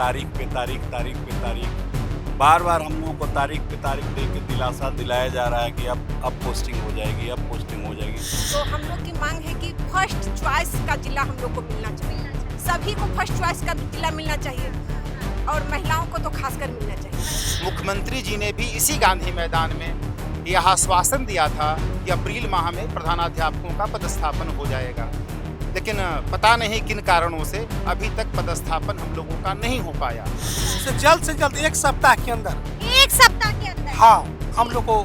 तारीख पे तारीख बार बार हम लोगों को तारीख पे तारीख दे के दिलासा दिलाया जा रहा है कि अब पोस्टिंग हो जाएगी, अब पोस्टिंग हो जाएगी। तो हम लोग की मांग है कि फर्स्ट चॉइस का जिला हम लोग को मिलना चाहिए, सभी को फर्स्ट चॉइस का जिला मिलना चाहिए और महिलाओं को तो खासकर मिलना चाहिए। मुख्यमंत्री जी ने भी इसी गांधी मैदान में यह आश्वासन दिया था कि अप्रैल माह में प्रधानाध्यापकों का पदस्थापन हो जाएगा, लेकिन पता नहीं किन कारणों से अभी तक पदस्थापन हम लोगों का नहीं हो पाया। से जल्द एक सप्ताह के अंदर, एक सप्ताह के अंदर हाँ, हम लोग को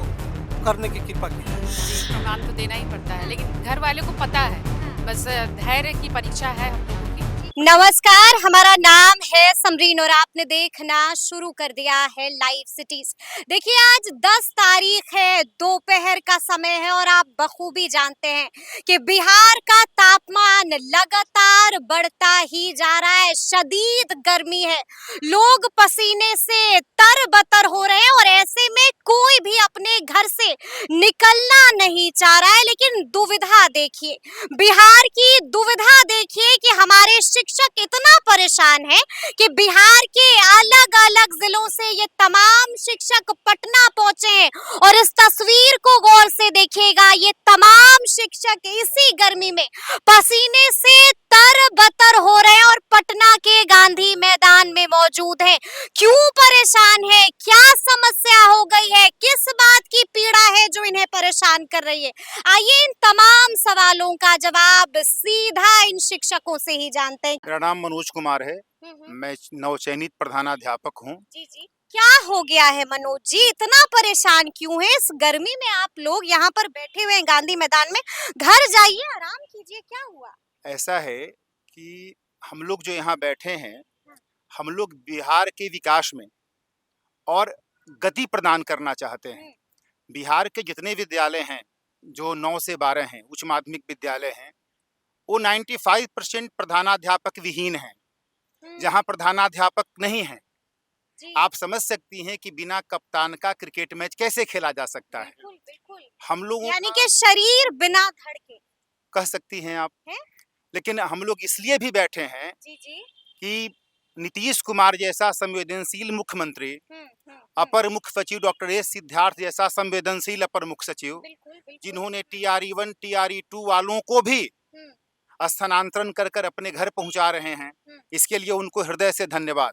करने की कृपा की है। सम्मान तो देना ही पड़ता है, लेकिन घर वाले को पता है, बस धैर्य की परीक्षा है हम लोगों की। नमस्कार, हमारा नाम है समरीन और आपने देखना शुरू कर दिया है लाइव सिटीज। देखिए आज 10 तारीख है, दोपहर का समय है और आप बखूबी जानते हैं कि बिहार का तापमान लगातार बढ़ता ही जा रहा है। शदीद गर्मी है, लोग पसीने से तरबतर हो रहे हैं और ऐसे में कोई भी अपने घर से निकलना नहीं चाह रहा है। लेकिन दुविधा देखिए, बिहार की दुविधा देखिए कि हमारे शिक्षक इतना परेशान है कि बिहार के अलग अलग जिलों से ये तमाम शिक्षक पटना पहुंचे हैं और इस तस्वीर को गौर से देखिएगा। ये तमाम शिक्षक इसी गर्मी में पसीने से तरबतर हो रहे हैं और पटना के गांधी मैदान में मौजूद हैं। क्यों परेशान है, क्या समस्या हो गई है, किस बात की पीड़ा है जो इन्हें परेशान कर रही है? आइए इन तमाम सवालों का जवाब सीधा इन शिक्षकों से ही जानते हैं। मेरा नाम मनोज कुमार है, मैं नवचयनित प्रधानाध्यापक हूँ। जी जी, क्या हो गया है मनोज जी, इतना परेशान क्यों है? इस गर्मी में आप लोग यहाँ पर बैठे हुए हैं गांधी मैदान में, घर जाइए आराम कीजिए, क्या हुआ? ऐसा है कि हम लोग जो यहाँ बैठे हैं, हम लोग बिहार के विकास में और गति प्रदान करना चाहते हैं। बिहार के जितने विद्यालय हैं, जो 9 से 12 हैं, उच्च माध्यमिक विद्यालय हैं, वो 95% प्रधानाध्यापक विहीन हैं, जहाँ प्रधानाध्यापक नहीं है। आप समझ सकती हैं कि बिना कप्तान का क्रिकेट मैच कैसे खेला जा सकता है। बिल्कुल बिल्कुल, हम लोगों यानी का कि शरीर बिना धड़के, कह सकती हैं आप, हैं? लेकिन हम लोग इसलिए भी बैठे हैं जी जी, कि नीतीश कुमार जैसा संवेदनशील मुख्यमंत्री, अपर मुख्य सचिव डॉक्टर एस सिद्धार्थ जैसा संवेदनशील अपर मुख्य सचिव, बिल्कुल बिल्कुल, जिन्होंने TRE 1 TRE 2 वालों को भी स्थानांतरण कर कर अपने घर पहुंचा रहे हैं, इसके लिए उनको हृदय से धन्यवाद।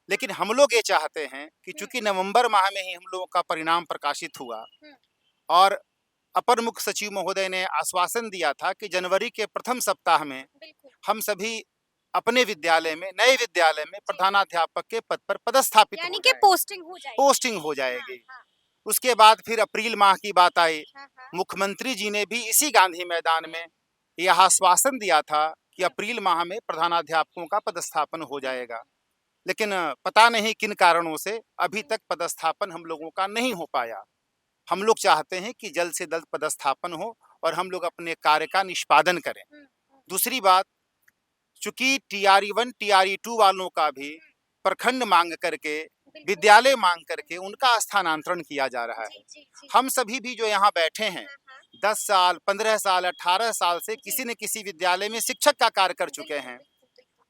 लेकिन हम लोग ये चाहते हैं कि चूंकि नवंबर माह में ही हम लोगों का परिणाम प्रकाशित हुआ और अपर मुख्य सचिव महोदय ने आश्वासन दिया था कि जनवरी के प्रथम सप्ताह में हम सभी अपने विद्यालय में, नए विद्यालय में प्रधानाध्यापक के पद पर पदस्थापित यानी हो कि जाएंगे, पोस्टिंग हो जाएगी। उसके बाद फिर अप्रैल माह की बात आई। मुख्यमंत्री जी ने भी इसी गांधी मैदान में यह आश्वासन दिया था कि अप्रैल माह में प्रधानाध्यापकों का पदस्थापन हो जाएगा, लेकिन पता नहीं किन कारणों से अभी तक पदस्थापन हम लोगों का नहीं हो पाया। हम लोग चाहते हैं कि जल्द से जल्द पदस्थापन हो और हम लोग अपने कार्य का निष्पादन करें। दूसरी बात, चूंकि TRE 1 TRE 2 वालों का भी प्रखंड मांग करके, विद्यालय मांग करके उनका स्थानांतरण किया जा रहा है। हम सभी भी जो यहाँ बैठे हैं, 10 साल, 15 साल, 18 साल से किसी न किसी विद्यालय में शिक्षक का कार्य कर चुके हैं।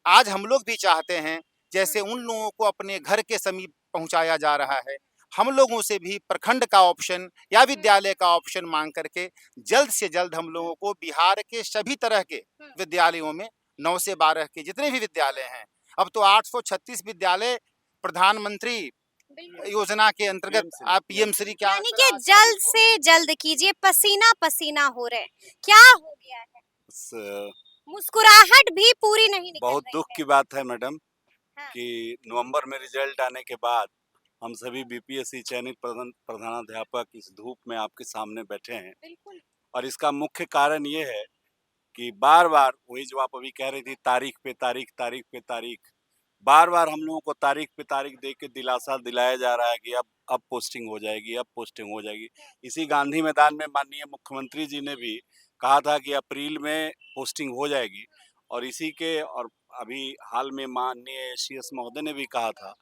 आज हम लोग भी चाहते हैं, जैसे उन लोगों को अपने घर के समीप पहुंचाया जा रहा है, हम लोगों से भी प्रखंड का ऑप्शन या विद्यालय का ऑप्शन मांग करके जल्द से जल्द हम लोगों को बिहार के सभी तरह के विद्यालयों में 9 से 12 के जितने भी विद्यालय हैं, अब तो 836 विद्यालय प्रधानमंत्री योजना के अंतर्गत आप PM श्री क्या, यानी कि जल्द से जल्द कीजिए, पसीना पसीना हो रहे हैं, क्या हो गया है? मुस्कुराहट भी पूरी नहीं निकल बहुत रही दुख है। की बात है मैडम हाँ। कि नवंबर में रिजल्ट आने के बाद हम सभी BPSC चयनित प्रधानाध्यापक इस धूप में आपके सामने बैठे हैं, बिल्कुल और इसका मुख्य कारण ये है कि बार बार वही जो आप अभी कह रही थी, तारीख पे तारीख बार बार हम लोगों को तारीख पे तारीख दे के दिलासा दिलाया जा रहा है कि अब पोस्टिंग हो जाएगी, अब पोस्टिंग हो जाएगी। इसी गांधी मैदान में माननीय मुख्यमंत्री जी ने भी कहा था कि अप्रैल में पोस्टिंग हो जाएगी, और इसी के और अभी हाल में माननीय CS महोदय ने भी कहा था,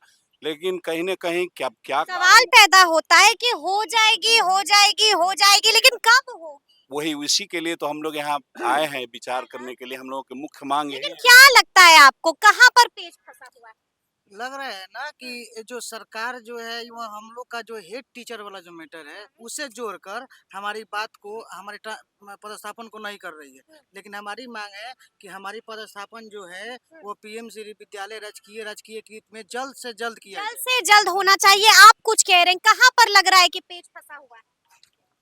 लेकिन कहीं न कहीं क्या सवाल पैदा होता है कि हो जाएगी, लेकिन कब होगी? वही उसी के लिए तो हम लोग यहाँ आए हैं विचार करने के लिए। हम लोगों की मुख्य मांग यही लेकिन है। क्या लगता है आपको, कहाँ पर पेच फंसा हुआ है? लग रहा है ना कि ये जो सरकार जो है वो हम लोग का जो हेड टीचर वाला जो मैटर है उसे जोड़कर हमारी बात को पदस्थापन को नहीं कर रही है। लेकिन हमारी मांग है कि हमारी पदस्थापन जो है वो पीएम श्री विद्यालय राजकीय कृत में जल्द से जल्द किया जल्द जाए। से जल्द होना चाहिए। आप कुछ कह रहे हैं, कहाँ पर लग रहा है कि पेच फंसा हुआ है?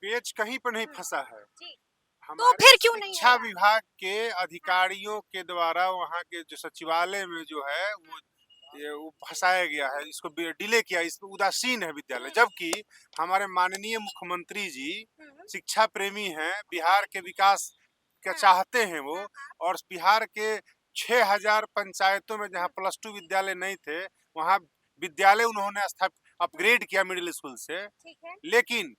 पेच कहीं पर नहीं फंसा है। जी। तो हमारे फिर क्यों नहीं शिक्षा हो रहा? विभाग के अधिकारियों के द्वारा वहाँ के जो सचिवालय में जो है वो फंसाया गया है, इसको डिले किया, इस पे उदासीन है विद्यालय। जबकि हमारे माननीय मुख्यमंत्री जी शिक्षा प्रेमी हैं, बिहार के विकास का चाहते हैं वो, और बिहार के 6000 पंचायतों में जहाँ +2 विद्यालय नहीं थे वहाँ विद्यालय उन्होंने अपग्रेड किया मिडिल स्कूल से। ठीक है। लेकिन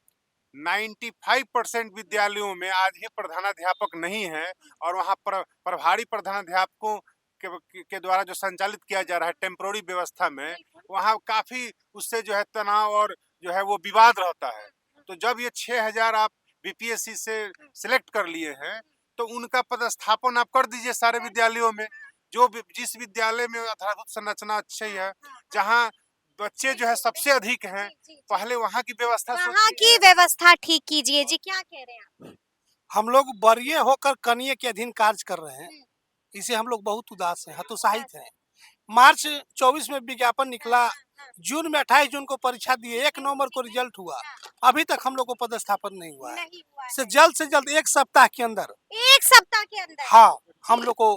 95% विद्यालयों में आज भी प्रधानाध्यापक नहीं है, और वहाँ प्रभारी प्रधानाध्यापकों के द्वारा जो संचालित किया जा रहा है टेम्पोररी व्यवस्था में, वहाँ काफी उससे जो है तनाव और जो है वो विवाद रहता है। तो जब ये 6000 आप बीपीएससी से सिलेक्ट कर लिए हैं तो उनका पदस्थापन आप कर दीजिए सारे विद्यालयों में। जिस विद्यालय में आधारभूत संरचना अच्छी है, जहाँ बच्चे जो है सबसे अधिक हैं, पहले वहाँ की व्यवस्था वहाँ की व्यवस्था ठीक कीजिए। जी, क्या कह रहे हैं आप? हम लोग बरिये होकर कनिये के अधीन कार्य कर रहे हैं, इसे हम लोग बहुत उदास हैं, हतोत्साहित हैं। मार्च 24 में विज्ञापन निकला, जून में 28 जून को परीक्षा दिए, 1 नवंबर को रिजल्ट हुआ, अभी तक हम लोग को पदस्थापन नहीं हुआ है। नहीं हुआ है। से जल्द 1 सप्ताह के अंदर, 1 सप्ताह के अंदर हाँ, हम लोग को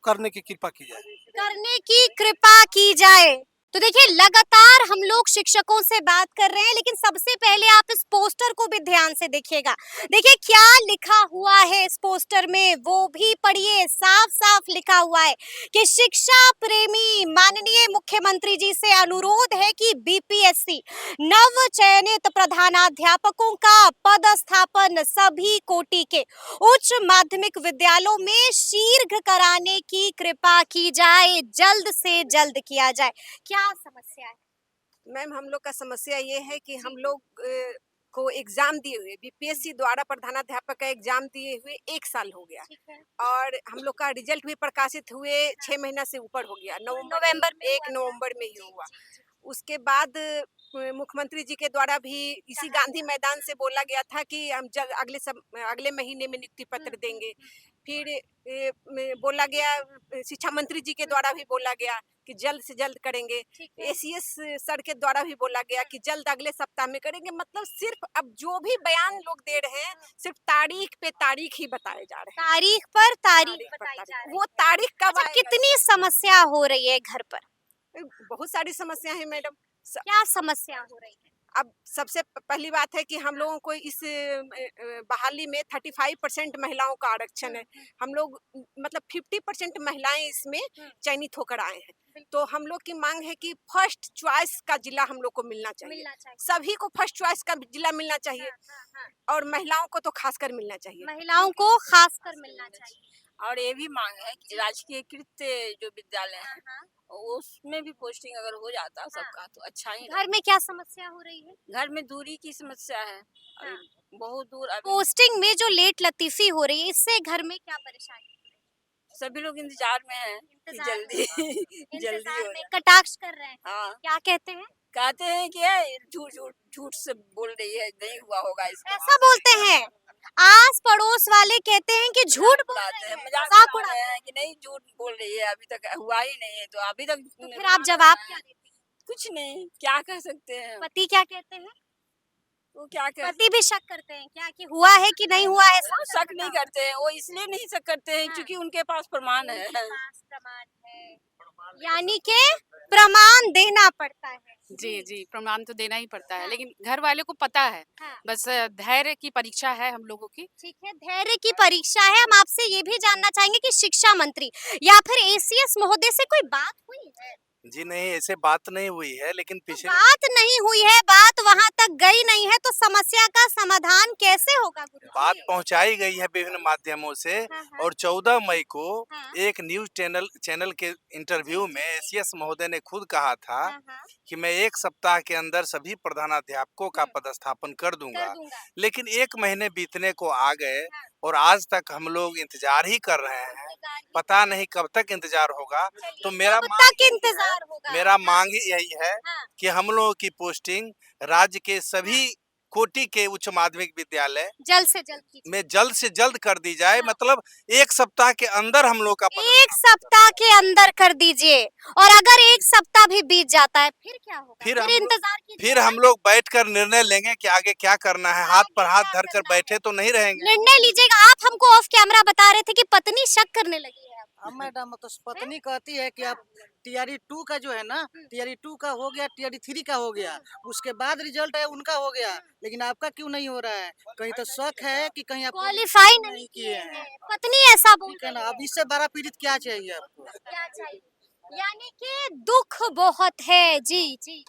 करने की कृपा की जाए। करने की कृपा की जाए। तो देखिए, लगातार हम लोग शिक्षकों से बात कर रहे हैं, लेकिन सबसे पहले आप इस पोस्टर को भी ध्यान से देखिएगा। देखिए क्या लिखा हुआ है इस पोस्टर में, वो भी पढ़िए। साफ साफ लिखा हुआ है कि शिक्षा प्रेमी माननीय मुख्यमंत्री जी से अनुरोध है कि बीपीएससी नव चयनित प्रधानाध्यापकों का पदस्थापन सभी कोटि के उच्च माध्यमिक विद्यालयों में शीघ्र कराने की कृपा की जाए, जल्द से जल्द किया जाए। क्या समस्या है? मैम, हम लोग का समस्या ये है कि हम लोग को एग्जाम दिए हुए बीपीएससी द्वारा प्रधानाध्यापक का एग्जाम दिए हुए 1 साल हो गया, ठीक है। और हम लोग का रिजल्ट भी प्रकाशित हुए 6 महीना से ऊपर हो गया। नवंबर में 1 नवंबर में ही हुआ। उसके बाद मुख्यमंत्री जी के द्वारा भी इसी गांधी मैदान से बोला गया था कि हम अगले महीने में नियुक्ति पत्र देंगे। फिर बोला गया, शिक्षा मंत्री जी के द्वारा भी बोला गया कि जल्द से जल्द करेंगे। एसीएस सर के द्वारा भी बोला गया कि जल्द अगले सप्ताह में करेंगे। मतलब सिर्फ अब जो भी बयान लोग दे रहे हैं सिर्फ तारीख पे तारीख ही बताए जा रहे हैं। तारीख पर तारीख तारीख पर बताई जा तारीख। रही वो तारीख कब है। अच्छा, आएगा? कितनी समस्या हो रही है घर पर? बहुत सारी समस्या है मैडम। क्या समस्या हो रही है? अब सबसे पहली बात है कि हम लोगों को इस बहाली में 35% महिलाओं का आरक्षण है। हम लोग मतलब 50% महिलाएं इसमें चयनित होकर आए हैं। तो हम लोग की मांग है कि फर्स्ट चॉइस का जिला हम लोग को मिलना चाहिए। सभी को फर्स्ट चॉइस का जिला मिलना चाहिए, और महिलाओं को तो खासकर मिलना चाहिए। महिलाओं को खासकर मिलना चाहिए। और ये भी मांग है कि राजकीयकृत जो विद्यालय हैं उसमें भी पोस्टिंग अगर हो जाता सबका तो अच्छा ही घर में क्या समस्या हो रही है? घर में दूरी की समस्या है, बहुत दूर। अभी पोस्टिंग में जो लेट लतीफी हो रही है, इससे घर में क्या परेशानी? सभी लोग इंतजार में हैं कि इंतजार जल्दी जल्दी इंतजार हो में जाए। कटाक्ष कर रहे हैं। हाँ, क्या कहते हैं? कहते हैं कि ये झूठ से बोल रही है, नहीं हुआ होगा इसका। ऐसा बोलते हैं? आस पड़ोस वाले कहते हैं कि झूठ बोल उड़ाते रहे हैं, हैं, मजाक मजाक उड़ा उड़ा रहे हैं कि नहीं झूठ बोल रही है, अभी तक हुआ ही नहीं है। तो अभी तक तो फिर आप जवाब क्या देते हैं? कुछ नहीं, क्या कह सकते हैं। पति क्या कहते हैं? वो क्या कह पति भी शक करते हैं क्या कि हुआ है कि नहीं हुआ है? वो शक नहीं करते हैं, वो इसलिए नहीं शक करते हैं क्योंकि उनके पास प्रमाण है। पास प्रमाण है, यानी कि प्रमाण देना पड़ता है। जी, प्रमाण तो देना ही पड़ता है, लेकिन घर वाले को पता है। हाँ। बस धैर्य की परीक्षा है हम लोगों की। ठीक है, धैर्य की परीक्षा है। हम आपसे ये भी जानना चाहेंगे कि शिक्षा मंत्री या फिर एसीएस महोदय से कोई बात हुई है? जी नहीं, ऐसे बात नहीं हुई है, लेकिन पिछले बात नहीं हुई है, बात वहां तक गई नहीं है, तो समस्या का समाधान कैसे होगा गुरु? बात पहुंचाई गई है विभिन्न माध्यमों से, और 14 मई को हाँ। एक न्यूज चैनल के इंटरव्यू में एसीएस महोदय ने खुद कहा था कि मैं 1 सप्ताह के अंदर सभी प्रधानाध्यापकों का पदस्थापन कर दूंगा। लेकिन 1 महीने बीतने को आ गए और आज तक हम लोग इंतजार ही कर रहे हैं, पता नहीं कब तक इंतजार होगा। तो मेरा कब मांग तक इंतजार होगा? मेरा मांग ही यही है हाँ। कि हम लोगों की पोस्टिंग राज्य के सभी कोटि के उच्च माध्यमिक विद्यालय जल्द से जल्द कीजिए। में जल्द से जल्द कर दी जाए। मतलब 1 सप्ताह के अंदर हम लोग का एक सप्ताह के अंदर कर दीजिए, और अगर एक सप्ताह भी बीत जाता है फिर क्या होगा? फिर हम लोग- इंतजार कीजिए। फिर हम लोग बैठकर निर्णय लेंगे कि आगे क्या करना है। हाथ पर हाथ धर कर बैठे तो नहीं रहेंगे। निर्णय लीजिएगा। आप हमको ऑफ कैमरा बता रहे थे कि पत्नी शक करने लगी है। अब मैडम तो पत्नी कहती है कि आप टीआरई 2 का जो है ना, टीआरई 2 का हो गया, टीआरई 3 का हो गया, उसके बाद रिजल्ट है उनका हो गया, लेकिन आपका क्यों नहीं हो रहा है? कहीं तो शक है कि कहीं आप क्वालिफाई नहीं किए हैं, पत्नी ऐसा बोल ठीक है रही ना। है। अब इससे बड़ा पीड़ित क्या चाहिए आपको? क्या चाहिए? यानी कि दुख बहुत है। जी जी,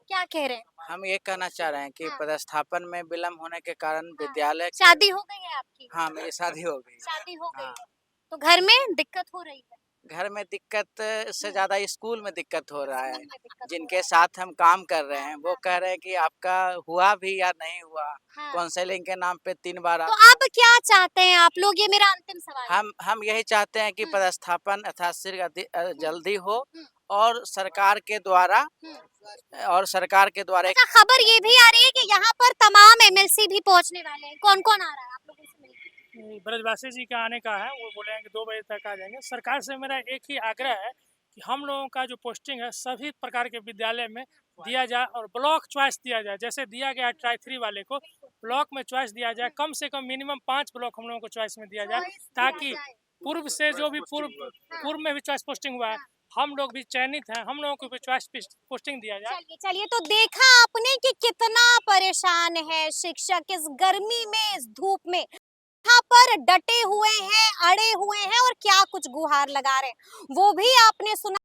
क्या कह रहे हैं? हम ये कहना चाह रहे हैं कि हाँ। पदस्थापन में विलम्ब होने के कारण हाँ। विद्यालय शादी हो गई है आपकी? हाँ, मेरी शादी हो गई है। शादी हो गई हाँ। है, तो घर में दिक्कत हो रही है? घर में दिक्कत से ज़्यादा स्कूल में दिक्कत हो रहा है। स्कूल में दिक्कत हो जिनके साथ हम काम कर रहे हैं वो कह रहे हैं कि आपका हुआ भी या नहीं हुआ, हाँ। काउंसलिंग के नाम पे 3 बार तो अब क्या चाहते हैं आप लोग? ये मेरा अंतिम सवाल है। हम यही चाहते हैं कि हुँ। पदस्थापन यथाशीघ्र जल्दी हो हुँ। और सरकार के द्वारा अच्छा, खबर ये भी आ रही है कि यहाँ पर तमाम एमएलसी भी पहुँचने वाले हैं। कौन-कौन आ रहा है आप लोगों से मिलने? ब्रजवासी जी का आने का है, वो बोले हैं कि 2 बजे तक आ जाएंगे। सरकार से मेरा एक ही आग्रह है कि हम लोगों का जो पोस्टिंग है सभी प्रकार के विद्यालय में दिया जाए और ब्लॉक चॉइस दिया जाए। जैसे दिया गया ट्राई 3 वाले को, ब्लॉक में चॉइस दिया जाए। कम से कम मिनिमम 5 ब्लॉक हम लोगों को चॉइस में दिया जाए, ताकि पूर्व से जो भी पूर्व में भी चॉइस पोस्टिंग हुआ है, हम लोग भी चयनित हैं, हम लोगों को भी चॉइस पोस्टिंग दिया जाए। चलिए चलिए, तो देखा आपने कि कितना परेशान है शिक्षक इस गर्मी में, इस धूप में, यहाँ पर डटे हुए हैं, अड़े हुए हैं और क्या कुछ गुहार लगा रहे हैं। वो भी आपने सुना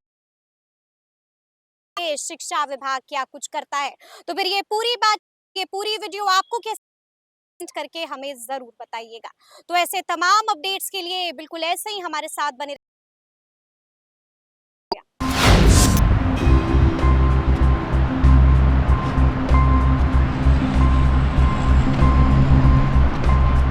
कि शिक्षा विभाग क्या कुछ करता है। तो फिर ये पूरी वीडियो आपको कैसे करके हमें जरूर बताइएगा। तो ऐसे तमाम अपडेट्स के लिए बिल्कुल ऐसे ही हमारे साथ बने